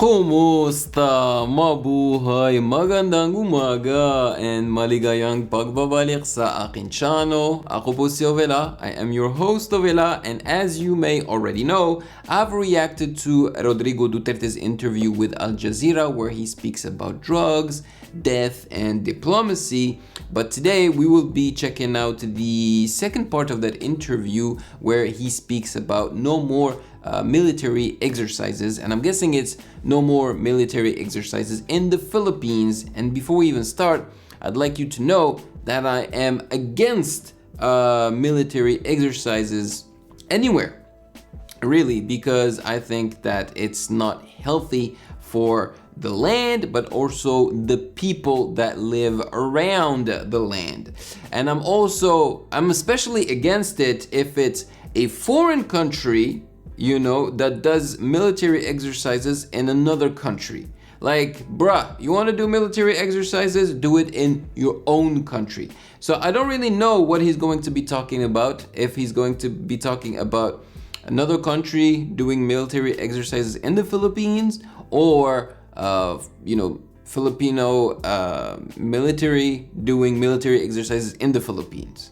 Kumusta? Mabuhay, magandang umaga, and maligayang pagbabalik sa akin channel. Ako po si Ovela. I am your host, Ovela, and as you may already know, I've reacted to Rodrigo Duterte's interview with Jazeera where he speaks about drugs, death, and diplomacy. But today we will be checking out the second part of that interview where he speaks about no more military exercises, and I'm guessing it's no more military exercises in the Philippines. And before we even start, I'd like you to know that I am against military exercises anywhere, really, because I think that it's not healthy for the land, but also the people that live around the land. And I'm especially against it if it's a foreign country, you know, that does military exercises in another country. Like, bruh, you want to do military exercises? Do it in your own country. So I don't really know what he's going to be talking about, if he's going to be talking about another country doing military exercises in the Philippines, or Filipino military doing military exercises in the Philippines.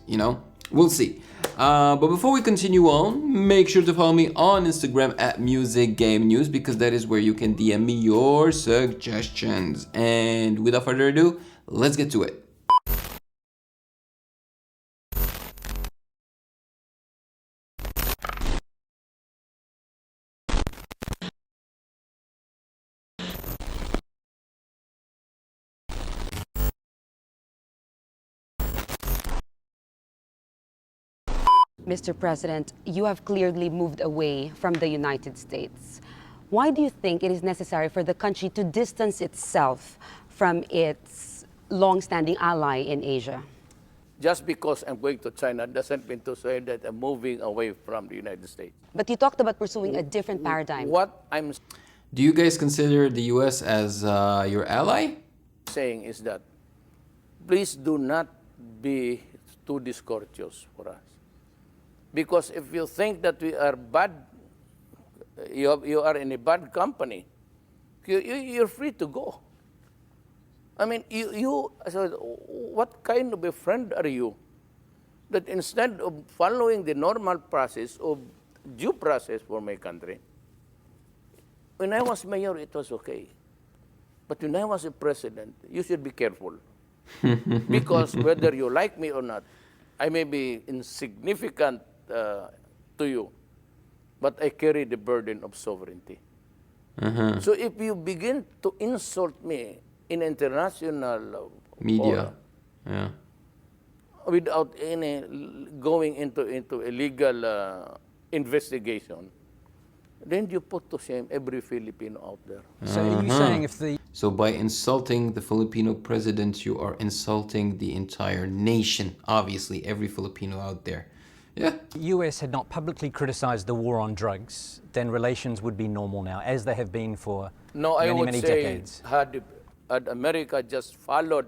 We'll see. But before we continue on, make sure to follow me on Instagram at Music Game News, because that is where you can DM me your suggestions. And without further ado, let's get to it. Mr. President, you have clearly moved away from the United States. Why do you think it is necessary for the country to distance itself from its long-standing ally in Asia? Just because I'm going to China doesn't mean to say that I'm moving away from the United States. But you talked about pursuing a different paradigm. What I'm Do you guys consider the US as your ally? saying is that please do not be too discourteous for us. Because if you think that we are bad, you are in a bad company, you're free to go. I mean, what kind of a friend are you that instead of following the normal process of due process for my country, when I was mayor, it was okay. But when I was a president, you should be careful. Because whether you like me or not, I may be insignificant to you, but I carry the burden of sovereignty. So if you begin to insult me in international Media. forum, without any going into a legal investigation, then you put to shame every Filipino out there. So are you saying So by insulting the Filipino president, you are insulting the entire nation, obviously, every Filipino out there. Yeah. the US had not publicly criticized the war on drugs, then relations would be normal now, as they have been for No, I would many say decades? had America just followed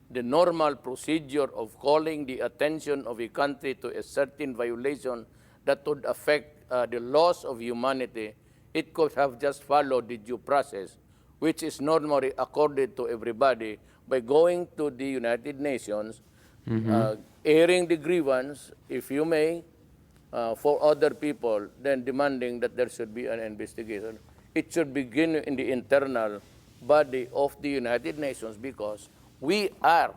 the normal procedure of calling the attention of a country to a certain violation that would affect the laws of humanity, it could have just followed the due process, which is normally accorded to everybody by going to the United Nations, airing the grievance, if you may, for other people, then demanding that there should be an investigation. It should begin in the internal body of the United Nations, because we are,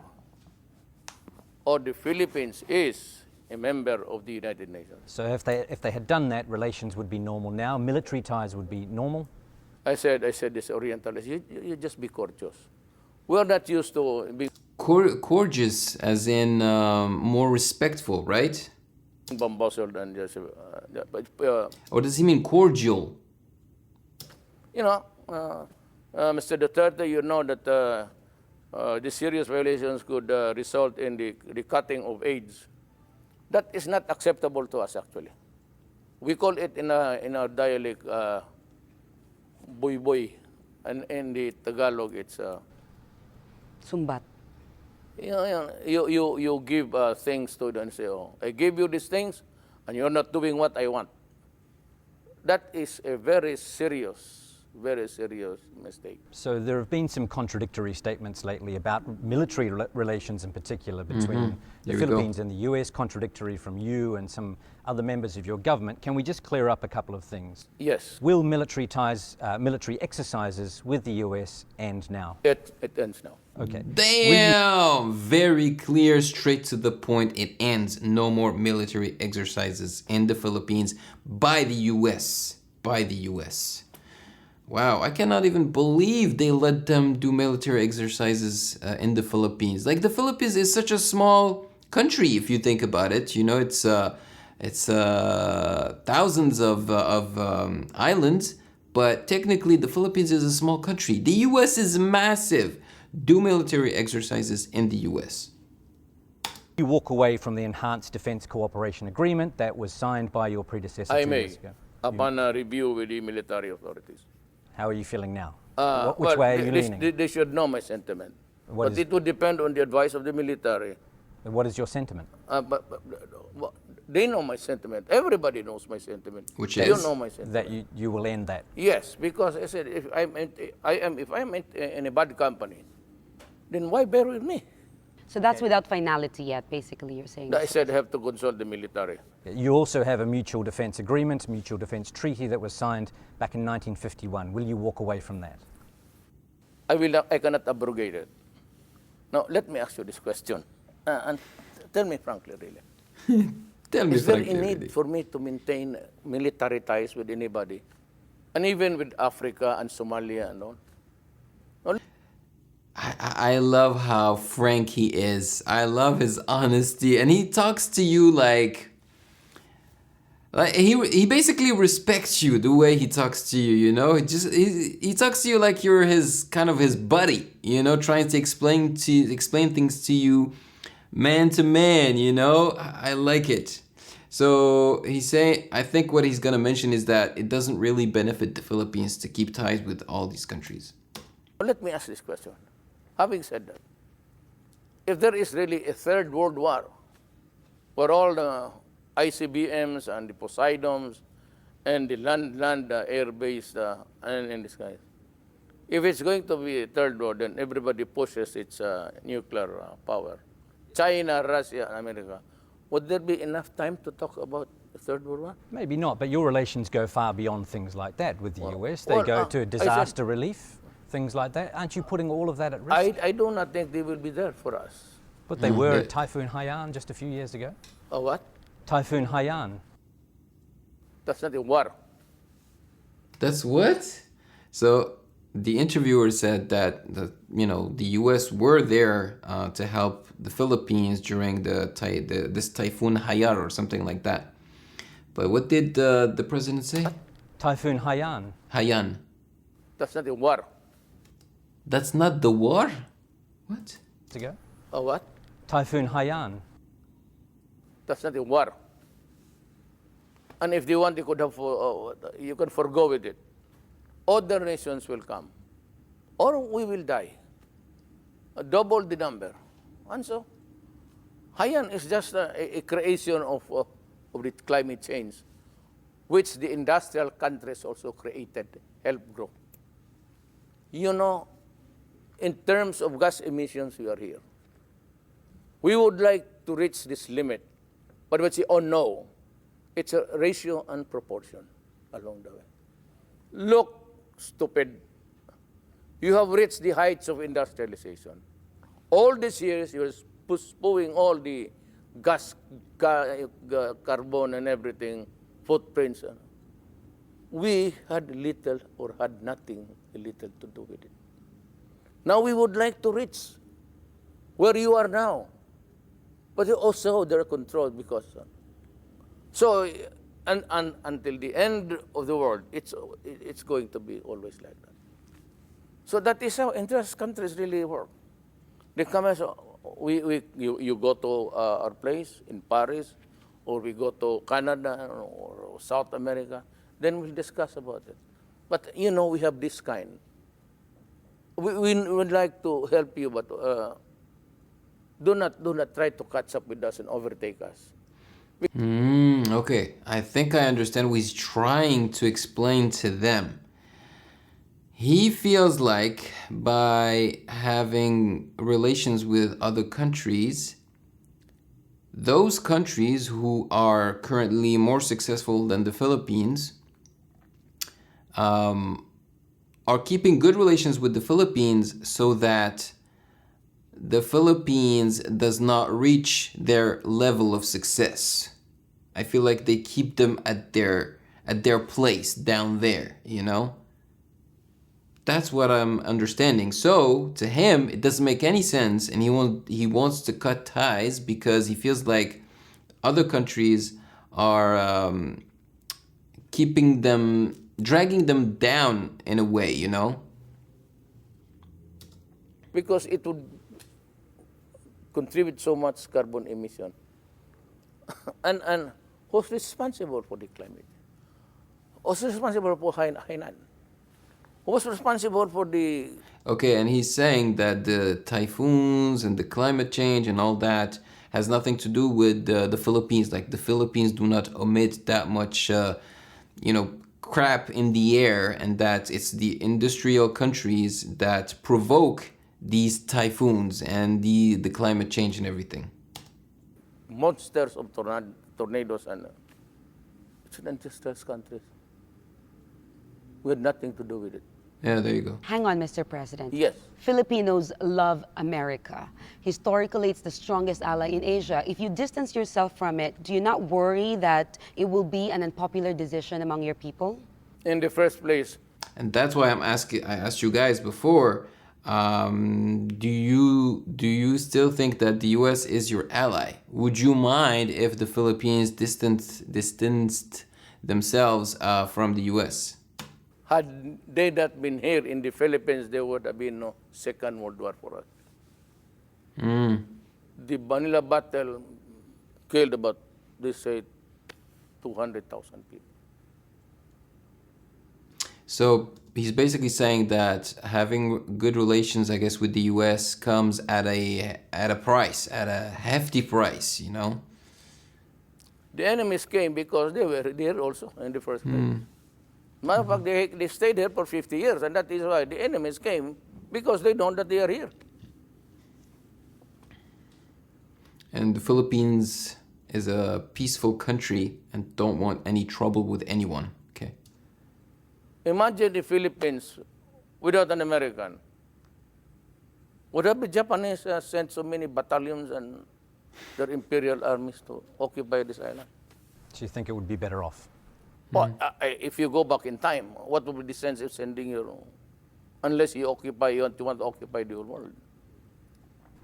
or the Philippines is, a member of the United Nations. So if they had done that, relations would be normal now, military ties would be normal? I said this Orientalist, you just be courteous. We're not used to being Courteous, as in more respectful, right? bamboozled and just, Or does he mean cordial? Mr. Duterte, you know that the serious violations could result in the cutting of AIDS. That is not acceptable to us, actually. We call it in our dialect, boy boy, and in the Tagalog, it's Sumbat. You give things to them and say, oh, I gave you these things, and you're not doing what I want. That is a very serious very serious mistake. So there have been some contradictory statements lately about military relations in particular between the Here we go. Philippines and the US, contradictory from you and some other members of your government. Can we just clear up a couple of things? Yes, Will military ties, military exercises with the US end now? it ends now. Okay. Damn! Very clear, straight to the point. It ends. No more military exercises in the Philippines by the US. By the US. Wow, I cannot even believe they let them do military exercises in the Philippines. Like, the Philippines is such a small country if you think about it. You know, it's thousands of islands, but technically the Philippines is a small country. The US is massive. Do military exercises in the US. You walk away from the Enhanced Defense Cooperation Agreement that was signed by your predecessor I 2 may, years ago. upon a review with the military authorities. How are you feeling now? Which Well, way are you leaning? They should know my sentiment. What But is- it would depend on the advice of the military. What is your sentiment? Well, they know my sentiment. Everybody knows my sentiment. Which You is? know my sentiment. That you will end that. Yes, because I said if I'm in a bad company, then why bear with me? So that's without finality yet, basically, you're saying. I said I have to consult the military. You also have a mutual defense agreement, mutual defense treaty that was signed back in 1951. Will you walk away from that? I cannot abrogate it. Now let me ask you this question, and tell me frankly, really, Tell me is there a frankly, need really. for me to maintain military ties with anybody, and even with Africa and Somalia and all? I love how frank he is. I love his honesty, and he talks to you like he basically respects you the way he talks to you. You know, he talks to you like you're his kind of his buddy. You know, trying to explain things to you, man to man. You know, I like it. So I think what he's gonna mention is that it doesn't really benefit the Philippines to keep ties with all these countries. Let me ask this question. Having said that, if there is really a third world war, where all the ICBMs and the Poseidons and the land air-based and in the skies, if it's going to be a third war, then everybody pushes its nuclear power. China, Russia, and America. Would there be enough time to talk about the third world war? Maybe not, but your relations go far beyond things like that with the US. They well, go I to said- disaster relief, things like that. Aren't you putting all of that at risk? I do not think they will be there for us. But they were Yeah. at Typhoon Haiyan just a few years ago. Oh, what? Typhoon Haiyan. That's not a war. That's what? So the interviewer said that the US were there to help the Philippines during this Typhoon Haiyan or something like that. But what did the president say? Typhoon Haiyan. Haiyan. That's not a war. That's not the war? What? Ago. Oh, what? Typhoon Haiyan. That's not a war. And if they want, they could have, you can forgo with it. Other nations will come. Or we will die. Double the number. And so, Haiyan is just a creation of the climate change, which the industrial countries also created, helped grow. You know, in terms of gas emissions, we are here. We would like to reach this limit, but we say, oh no, it's a ratio and proportion along the way. Look, stupid, you have reached the heights of industrialization. All these years, you're spewing all the gas, carbon and everything, footprints. We had little or had nothing, little to do with it. Now we would like to reach where you are now. But also they're controlled because, so and until the end of the world, it's going to be always like that. So that is how interest countries really work. They come as, you go to our place in Paris, or we go to Canada or South America, then we'll discuss about it. But you know, we have this kind. We would like to help you, but do not try to catch up with us and overtake us. Okay, I think I understand what he's trying to explain to them. He feels like by having relations with other countries, those countries who are currently more successful than the Philippines are keeping good relations with the Philippines so that the Philippines does not reach their level of success. I feel like they keep them at their place down there, you know? That's what I'm understanding. So to him, it doesn't make any sense, and he wants to cut ties because he feels like other countries are dragging them down in a way, you know? Because it would contribute so much carbon emission. and who's responsible for the climate? Who's responsible for Hainan? Who's responsible for the... Okay, and he's saying that the typhoons and the climate change and all that has nothing to do with the Philippines. Like the Philippines do not emit that much, crap in the air, and that it's the industrial countries that provoke these typhoons and the climate change and everything. monsters of tornadoes and it's an industrial countries. We had nothing to do with it. Yeah, there you go. Hang on, Mr. President. Yes. Filipinos love America. Historically, it's the strongest ally in Asia. If you distance yourself from it, do you not worry that it will be an unpopular decision among your people? In the first place, And that's why I asked you guys before, do you still think that the US is your ally? Would you mind if the Philippines distanced themselves from the US? had they not been here in the Philippines, there would have been no Second World War for us. The Manila battle killed about, they say, 200,000 people. So he's basically saying that having good relations, I guess, with the US comes at a price, at a hefty price, you know? The enemies came because they were there also in the first place. Matter of fact, they stayed here for 50 years, and that is why the enemies came, because they know that they are here. And the Philippines is a peaceful country and don't want any trouble with anyone. Okay. Imagine the Philippines without an American. Would have the Japanese sent so many battalions and their imperial armies to occupy this island? Do you think it would be better off? Well, if you go back in time, what would be the sense of sending you, unless you want to occupy the whole world?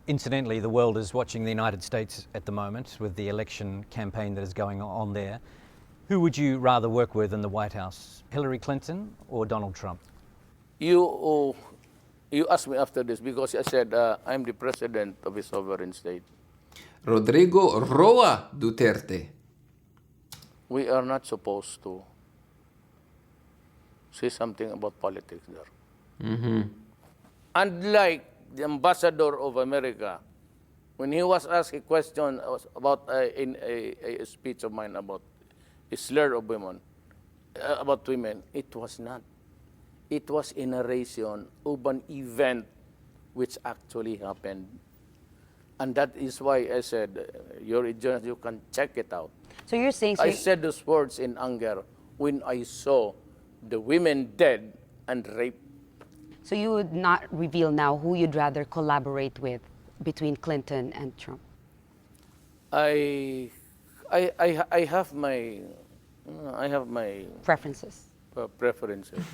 Incidentally, the world is watching the United States at the moment with the election campaign that is going on there. Who would you rather work with in the White House, Hillary Clinton or Donald Trump? You asked me after this because I said I'm the president of a sovereign state. Rodrigo Roa Duterte. We are not supposed to say something about politics there. Unlike the ambassador of America, when he was asked a question about in a speech of mine about a slur of women, about women, it was not. It was a narration of an event which actually happened. And that is why I said, you're a journalist, you can check it out. So you're saying... I said those words in anger when I saw the women dead and raped. So you would not reveal now who you'd rather collaborate with between Clinton and Trump? I have my Preferences? Preferences.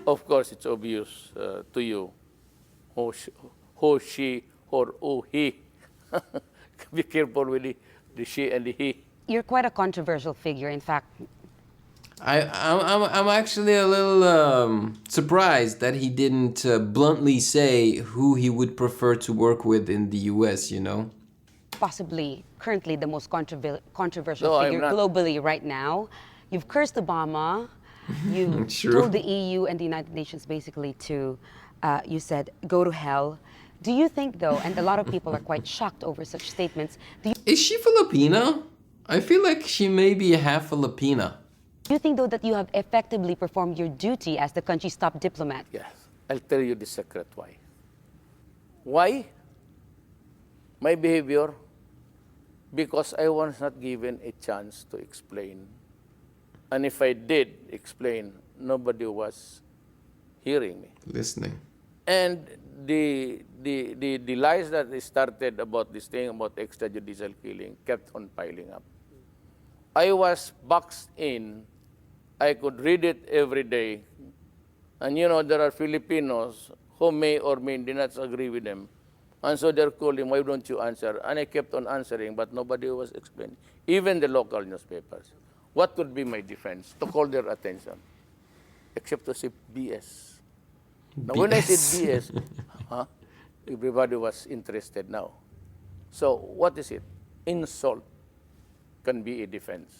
Of course, it's obvious to you who she or who he. Be careful with the she and the he. You're quite a controversial figure. In fact, I'm actually a little surprised that he didn't bluntly say who he would prefer to work with in the US, you know? possibly currently the most controversial No, figure globally right now. You've cursed Obama. You told the EU and the United Nations basically to, you said, go to hell. Do you think, though, and a lot of people are quite shocked over such statements, Is she Filipina? I feel like she may be half Filipina. Do you think, though, that you have effectively performed your duty as the country's top diplomat? Yes, I'll tell you the secret why. Why? My behavior, because I was not given a chance to explain. And if I did explain, nobody was hearing me. Listening. And the lies that they started about this thing about extrajudicial killing kept on piling up. I was boxed in. I could read it every day. And you know, there are Filipinos who may or may not agree with them. And so they're calling, why don't you answer? And I kept on answering, but nobody was explaining. Even the local newspapers. What would be my defense? To call their attention. Except to say BS. Now, when I said BS, everybody was interested now. So, what is it? Insult can be a defense.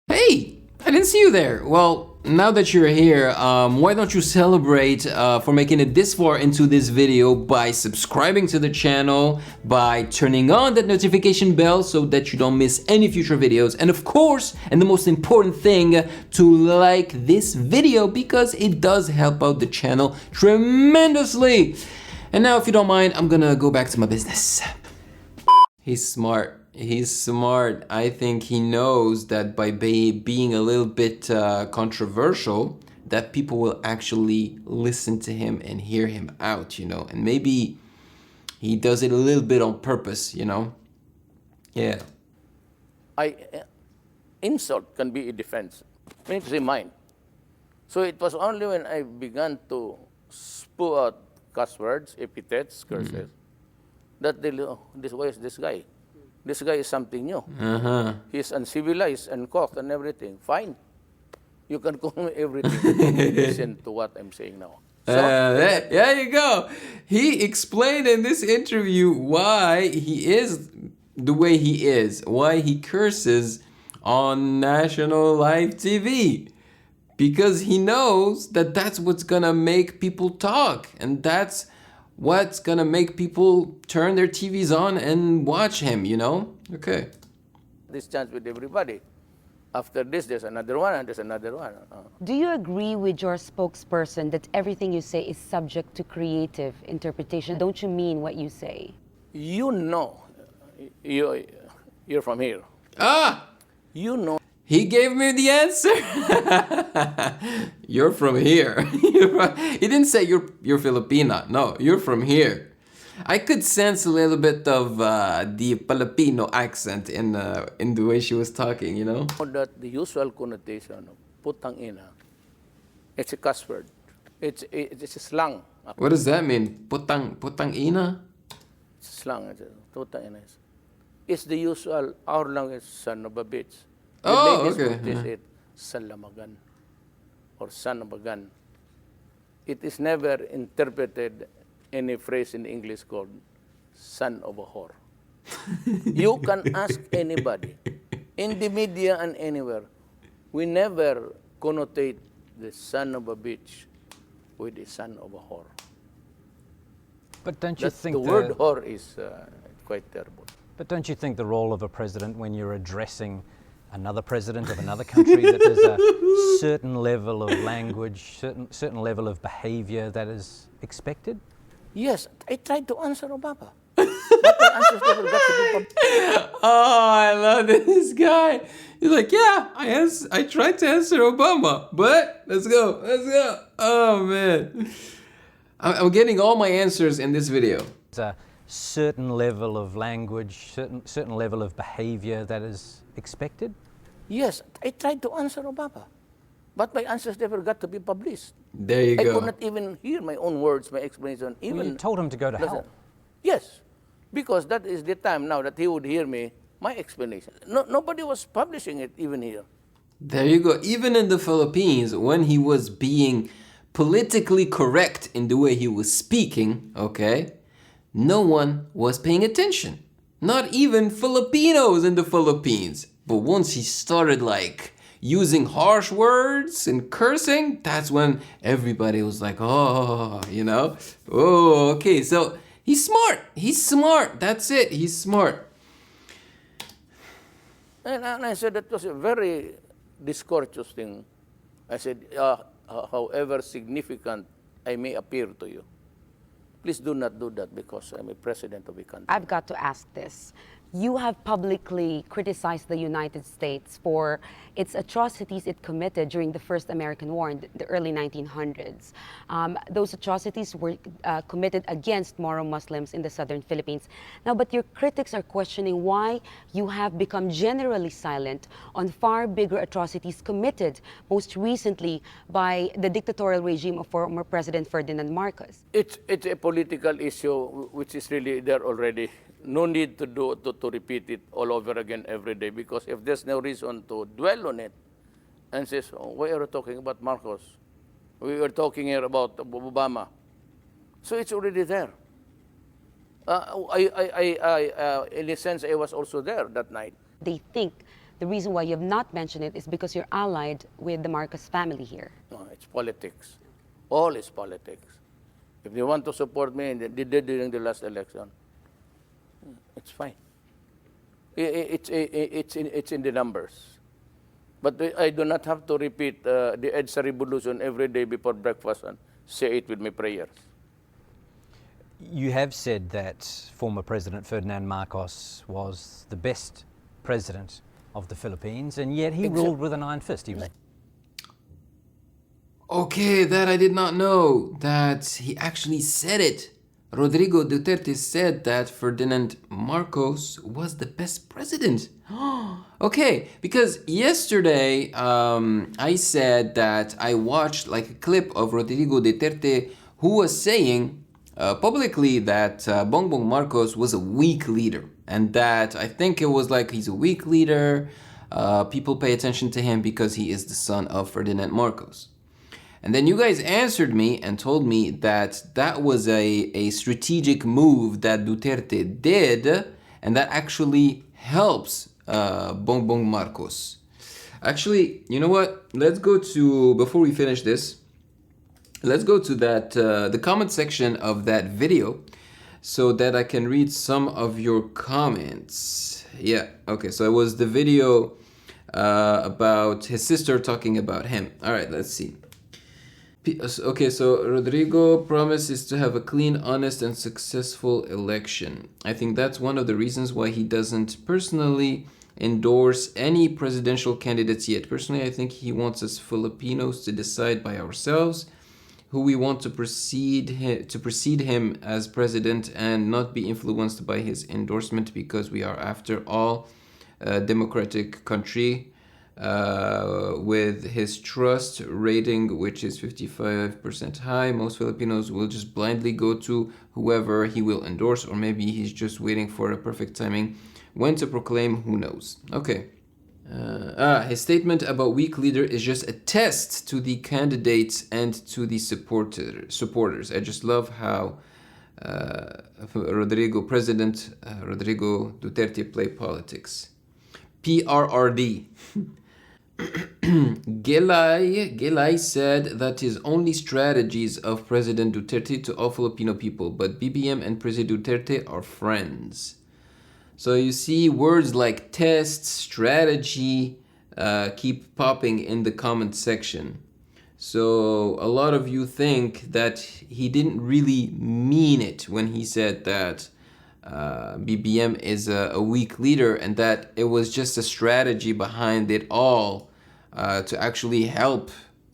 Hey, I didn't see you there. Well, now that you're here, why don't you celebrate for making it this far into this video by subscribing to the channel, by turning on that notification bell so that you don't miss any future videos, and of course, and the most important thing, to like this video because it does help out the channel tremendously. And now, if you don't mind, I'm gonna go back to my business. He's smart. He's smart. I think he knows that by being a little bit controversial, that people will actually listen to him and hear him out, you know. And maybe he does it a little bit on purpose, you know. Yeah. Insult can be a defense. I mean to say mine. So it was only when I began to spew out cuss words, epithets, curses, that they, oh, why is this guy? This guy is something new. He's uncivilized and cocked and everything. Fine. You can call me everything. Listen to what I'm saying now. So, there you go. He explained in this interview why he is the way he is, why he curses on national live TV. Because he knows that that's what's gonna make people talk, and that's what's gonna make people turn their TVs on and watch him, you know? Okay. This chance with everybody. After this, there's another one, and there's another one. Do you agree with your spokesperson that everything you say is subject to creative interpretation? Don't you mean what you say? You know, you're from here. You know. He gave me the answer. You're from here. He didn't say you're Filipina. No, you're from here. I could sense a little bit of the Filipino accent in the way she was talking, you know? That the usual connotation of putang ina, it's a cuss word. It's a slang. What does that mean? Putang ina? It's a slang. Putang ina. It's the usual, our language, son of a bitch. The ladies would say it, salamagan or son of a gun. It is never interpreted any phrase in English called son of a whore. You can ask anybody in the media and anywhere. We never connotate the son of a bitch with the son of a whore. But don't you think the word whore is quite terrible? But don't you think the role of a president when you're addressing another president of another country, that there's a certain level of language, certain level of behavior that is expected? Yes, I tried to answer Obama. But my answers never got to be Oh, I love this guy. He's like, yeah, I tried to answer Obama, but let's go. Oh, man. I'm getting all my answers in this video. There's a certain level of language, certain level of behavior that is expected? Yes, I tried to answer Obama, but my answers never got to be published. There you go. I could not even hear my own words, my explanation. Even well, you told him to go to hell. Yes, because that is the time now that he would hear me, my explanation. Nobody was publishing it even here. There you go. Even in the Philippines, when he was being politically correct in the way he was speaking, okay, no one was paying attention. Not even Filipinos in the Philippines. But once he started like using harsh words and cursing, that's when everybody was like, oh, you know? Oh, okay, so he's smart. He's smart. That's it. He's smart. And I said that was a very discourteous thing. I said, however significant I may appear to you, please do not do that because I'm a president of a country. I've got to ask this. You have publicly criticized the United States for its atrocities it committed during the First American War in the early 1900s. Those atrocities were committed against Moro Muslims in the southern Philippines. Now, but your critics are questioning why you have become generally silent on far bigger atrocities committed most recently by the dictatorial regime of former President Ferdinand Marcos. It's a political issue which is really there already. No need to repeat it all over again every day, because if there's no reason to dwell on it and says, oh, why are you talking about Marcos? We were talking here about Obama. So it's already there. In a sense, I was also there that night. They think the reason why you have not mentioned it is because you're allied with the Marcos family here. No, it's politics. All is politics. If they want to support me, and they did during the last election, it's fine. It's in the numbers. But I do not have to repeat the EDSA revolution every day before breakfast and say it with my prayers. You have said that former President Ferdinand Marcos was the best president of the Philippines, and yet he ruled with an iron fist. He was Okay, that I did not know, that he actually said it. Rodrigo Duterte said that Ferdinand Marcos was the best president. Okay, because yesterday I said that I watched like a clip of Rodrigo Duterte who was saying publicly that Bongbong Marcos was a weak leader, and that I think it was like he's a weak leader. People pay attention to him because he is the son of Ferdinand Marcos. And then you guys answered me and told me that that was a strategic move that Duterte did, and that actually helps Bongbong Marcos. Actually, you know what? Let's go to, before we finish this, let's go to that the comment section of that video so that I can read some of your comments. Yeah, okay, so it was the video about his sister talking about him. All right, let's see. Okay, so Rodrigo promises to have a clean, honest, and successful election. I think that's one of the reasons why he doesn't personally endorse any presidential candidates yet. Personally, I think he wants us Filipinos to decide by ourselves who we want to precede him as president, and not be influenced by his endorsement, because we are, after all, a democratic country. With his trust rating, which is 55% high, most Filipinos will just blindly go to whoever he will endorse, or maybe he's just waiting for a perfect timing when to proclaim, who knows. Okay. His statement about weak leader is just a test to the candidates and to the supporters. I just love how President Rodrigo Duterte play politics. PRRD. Gelay said that his only strategies of President Duterte to all Filipino people, but BBM and President Duterte are friends. So you see words like test, strategy keep popping in the comment section. So a lot of you think that he didn't really mean it when he said that BBM is a weak leader, and that it was just a strategy behind it all to actually help,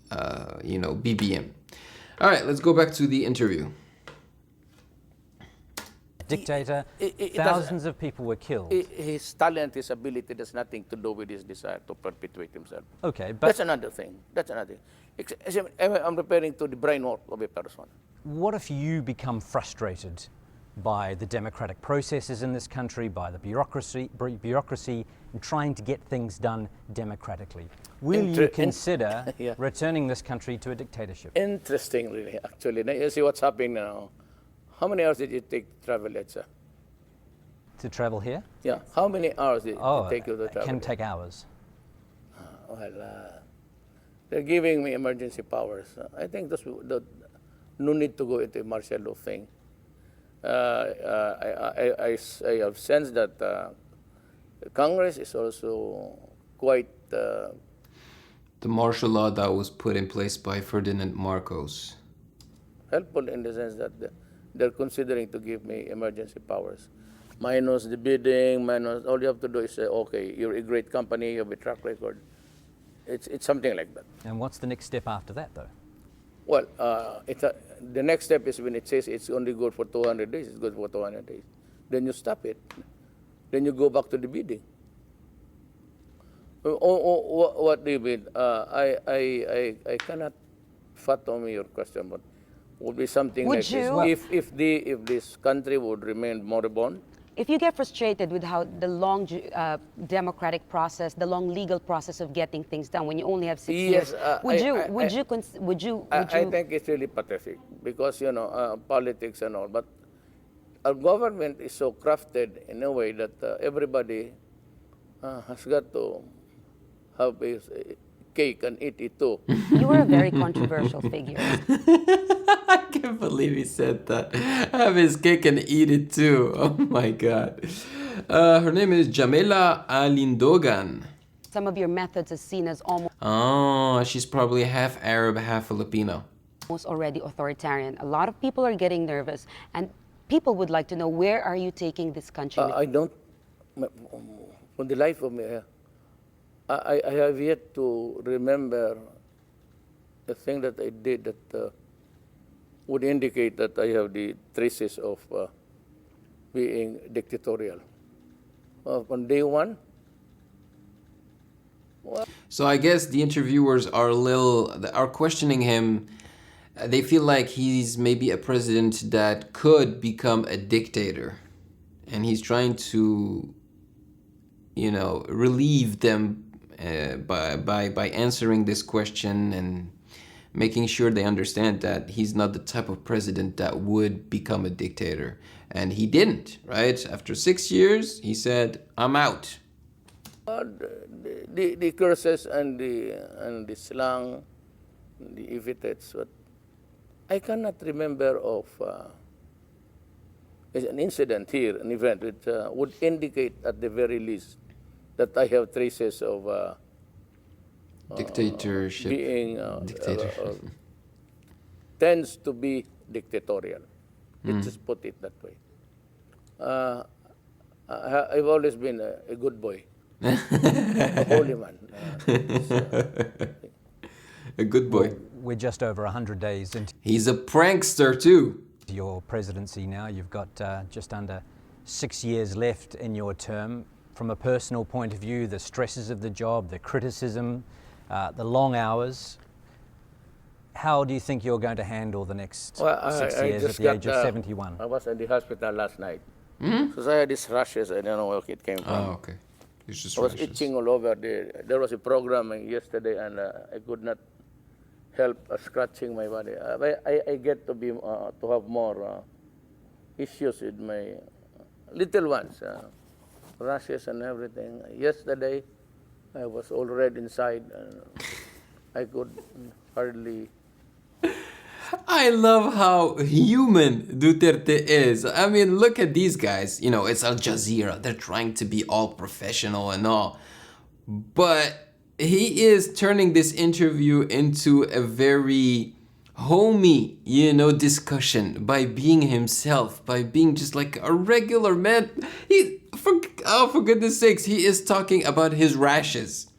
BBM. All right, let's go back to the interview. dictator. Thousands of people were killed. His talent, his ability has nothing to do with his desire to perpetuate himself. Okay, but that's another thing. I'm referring to the brain work of a person. What if you become frustrated by the democratic processes in this country, by the bureaucracy and trying to get things done democratically? Will you consider returning this country to a dictatorship? Interesting, really, actually. Now, you see what's happening now. How many hours did it take to travel, EDSA? To travel here? Yeah. How many hours did it take you to travel? It can take hours. They're giving me emergency powers. I think no need to go into a martial law thing. I have sensed that Congress is also quite The martial law that was put in place by Ferdinand Marcos. helpful in the sense that they're considering to give me emergency powers. Minus the bidding, minus all you have to do is say, okay, you're a great company, you have a track record. It's something like that. And what's the next step after that, though? Well, the next step is when it says it's only good for 200 days, it's good for 200 days. Then you stop it. Then you go back to the bidding. What do you mean? I cannot fathom your question, but would be something Would like you? this. If this country would remain moribund, If you get frustrated with how the long democratic process, the long legal process of getting things done, when you only have 6 years, would you? I think it's really pathetic because politics and all. But our government is so crafted in a way that everybody has got to have a cake and eat it too. You are a very controversial figure. I can't believe he said that. Have his cake and eat it too. Oh my God. Her name is Jamila Alindogan. Some of your methods are seen as Oh, she's probably half Arab, half Filipino. almost already authoritarian. A lot of people are getting nervous, and people would like to know, where are you taking this country? I don't, for the life of me, I have yet to remember the thing that I did that would indicate that I have the traces of being dictatorial. On day one, So I guess the interviewers are questioning him. They feel like he's maybe a president that could become a dictator, and he's trying to, relieve them by answering this question and making sure they understand that he's not the type of president that would become a dictator. And he didn't, right? After 6 years, he said, "I'm out." the curses and the slang, the epithets, but I cannot remember of an incident here, an event which would indicate at the very least that I have traces of Dictatorship. being Dictator. tends to be dictatorial. Let's just put it that way. I've always been a good boy, a holy man. A good boy. We're just over 100 days into He's a prankster too. your presidency now. You've got just under 6 years left in your term. From a personal point of view, the stresses of the job, the criticism, the long hours, how do you think you're going to handle the next 6 years at the age of 71? I was at the hospital last night. Because I had these rashes, I don't know where it came from. Oh, okay. It's just I was rashes. itching all over. There was a program yesterday, and I could not help scratching my body. I get to be to have more issues with my little ones, rashes and everything. Yesterday, I was all red inside, and I could hardly. I love how human Duterte is. I mean, look at these guys. It's Al Jazeera. They're trying to be all professional and all. But he is turning this interview into a very homey, discussion by being himself, by being just like a regular man. For goodness sakes, he is talking about his rashes.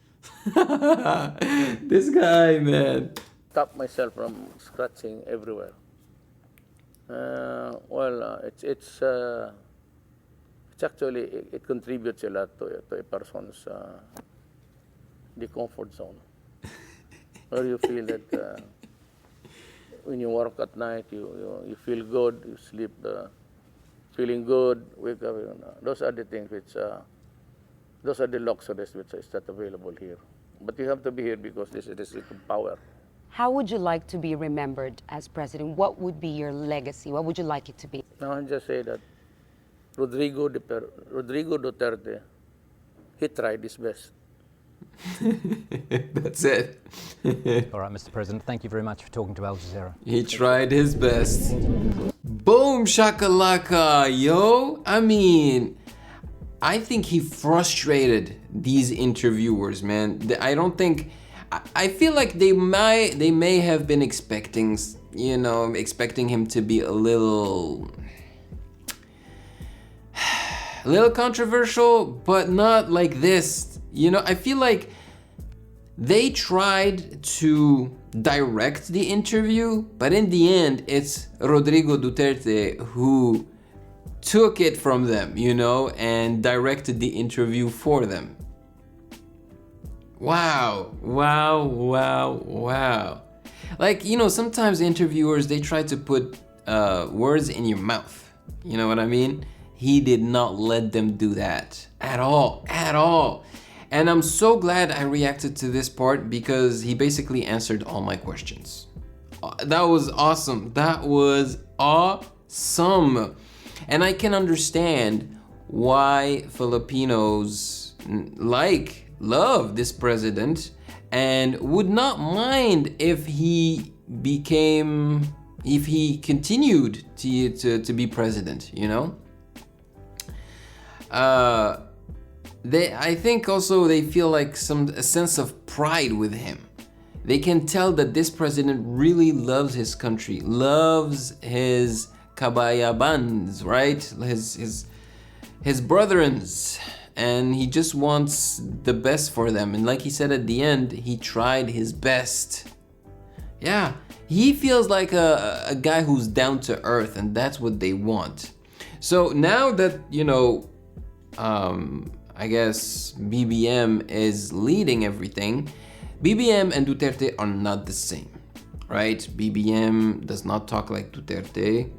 This guy, man. Stop myself from scratching everywhere. It's actually it contributes a lot to a person's the comfort zone, where you feel that when you work at night, you feel good, you sleep feeling good, wake up. Those are the things which those are the luxuries which is not available here. But you have to be here because this is power. How would you like to be remembered as president? What would be your legacy? What would you like it to be? Now I just say that Rodrigo Duterte, he tried his best. That's it. All right, Mr. President, thank you very much for talking to Al Jazeera. He tried his best. Boom shakalaka, yo. I mean, I think he frustrated these interviewers, man. I don't think. I feel like they may have been expecting, expecting him to be a little controversial, but not like this. I feel like they tried to direct the interview, but in the end, it's Rodrigo Duterte who took it from them, and directed the interview for them. Wow. Like, sometimes interviewers, they try to put words in your mouth. You know what I mean? He did not let them do that at all. And I'm so glad I reacted to this part because he basically answered all my questions. That was awesome. And I can understand why Filipinos love this president and would not mind if he continued to be president, I think also they feel like a sense of pride with him. They can tell that this president really loves his country, loves his kabayabans, right? His brethrens, and he just wants the best for them. And like he said at the end, he tried his best. Yeah, he feels like a guy who's down to earth, and that's what they want. So now that, I guess BBM is leading everything, BBM and Duterte are not the same, right? BBM does not talk like Duterte.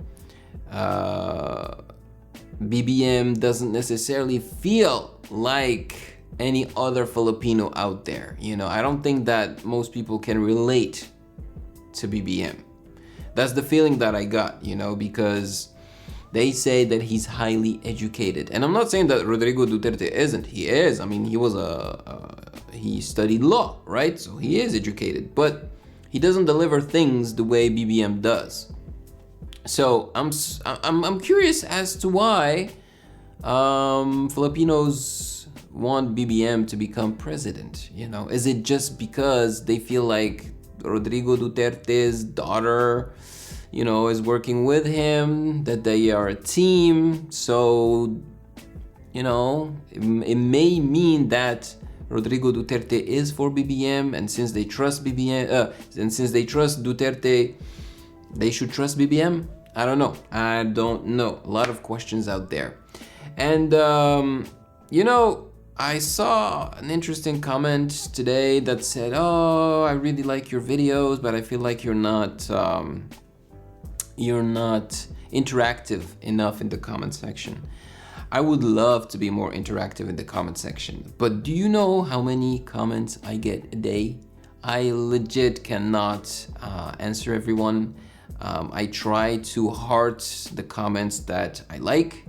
BBM doesn't necessarily feel like any other Filipino out there. I don't think that most people can relate to BBM. That's the feeling that I got, because they say that he's highly educated. And I'm not saying that Rodrigo Duterte isn't. He is. I mean, he studied law, right? So he is educated, but he doesn't deliver things the way BBM does. So I'm curious as to why Filipinos want BBM to become president. Is it just because they feel like Rodrigo Duterte's daughter, is working with him, that they are a team? So, it may mean that Rodrigo Duterte is for BBM, and since they trust BBM, and since they trust Duterte, they should trust BBM? I don't know. A lot of questions out there. And, I saw an interesting comment today that said, "Oh, I really like your videos, but I feel like you're not interactive enough in the comment section." I would love to be more interactive in the comment section, but do you know how many comments I get a day? I legit cannot answer everyone. I try to heart the comments that I like,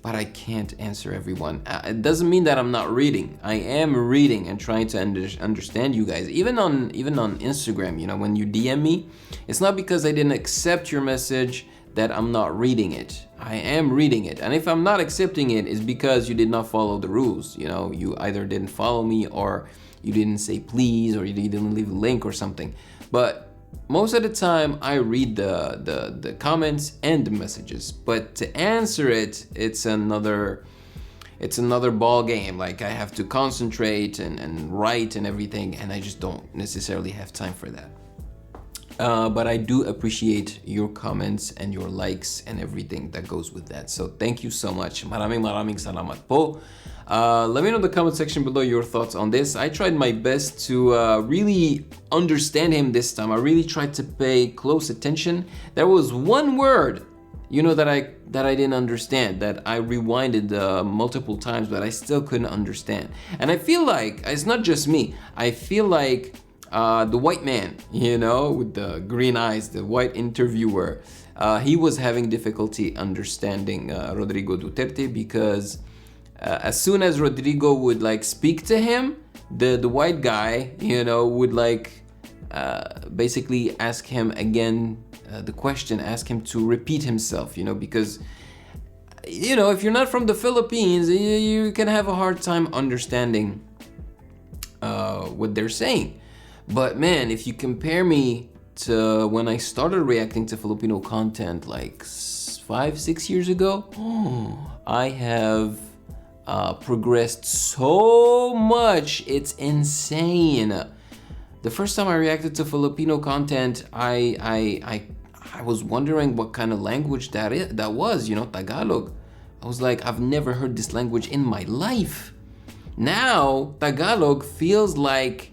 but I can't answer everyone. It doesn't mean that I'm not reading. I am reading and trying to understand you guys. Even on Instagram, when you DM me, it's not because I didn't accept your message that I'm not reading it. I am reading it. And if I'm not accepting it, it's because you did not follow the rules. You either didn't follow me, or you didn't say please, or you didn't leave a link or something. But most of the time I read the comments and the messages, but to answer it's another ball game. Like, I have to concentrate and write and everything, and I just don't necessarily have time for that. But I do appreciate your comments and your likes and everything that goes with that. So thank you so much. Maraming salamat po. Let me know in the comment section below your thoughts on this. I tried my best to really understand him this time. I really tried to pay close attention. There was one word, that I didn't understand, that I rewinded multiple times, but I still couldn't understand. And I feel like it's not just me. I feel like the white man, with the green eyes, the white interviewer, he was having difficulty understanding Rodrigo Duterte, because as soon as Rodrigo would speak to him, the white guy, would basically ask him again the question, ask him to repeat himself, because you know, if you're not from the Philippines, you can have a hard time understanding what they're saying. But man, if you compare me to when I started reacting to Filipino content like 5-6 years ago, I have progressed so much. It's insane. The first time I reacted to Filipino content, I was wondering what kind of language that was, you know, Tagalog. I was like, I've never heard this language in my life. Now, Tagalog feels like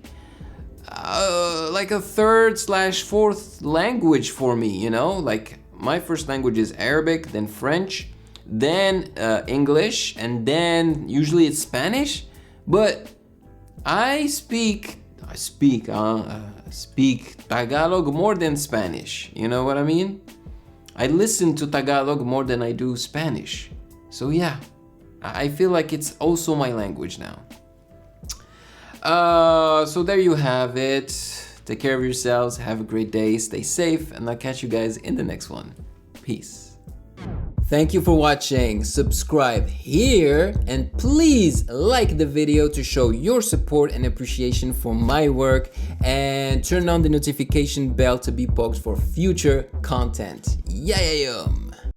a third/fourth language for me, you know? Like, my first language is Arabic, then French, then English, and then usually it's Spanish. But I speak Tagalog more than Spanish. You know what I mean? I listen to Tagalog more than I do Spanish. So yeah, I feel like it's also my language now. So there you have it. Take care of yourselves. Have a great day. Stay safe. And I'll catch you guys in the next one. Peace. Thank you for watching. Subscribe here and please like the video to show your support and appreciation for my work, and turn on the notification bell to be poked for future content. Yayayum!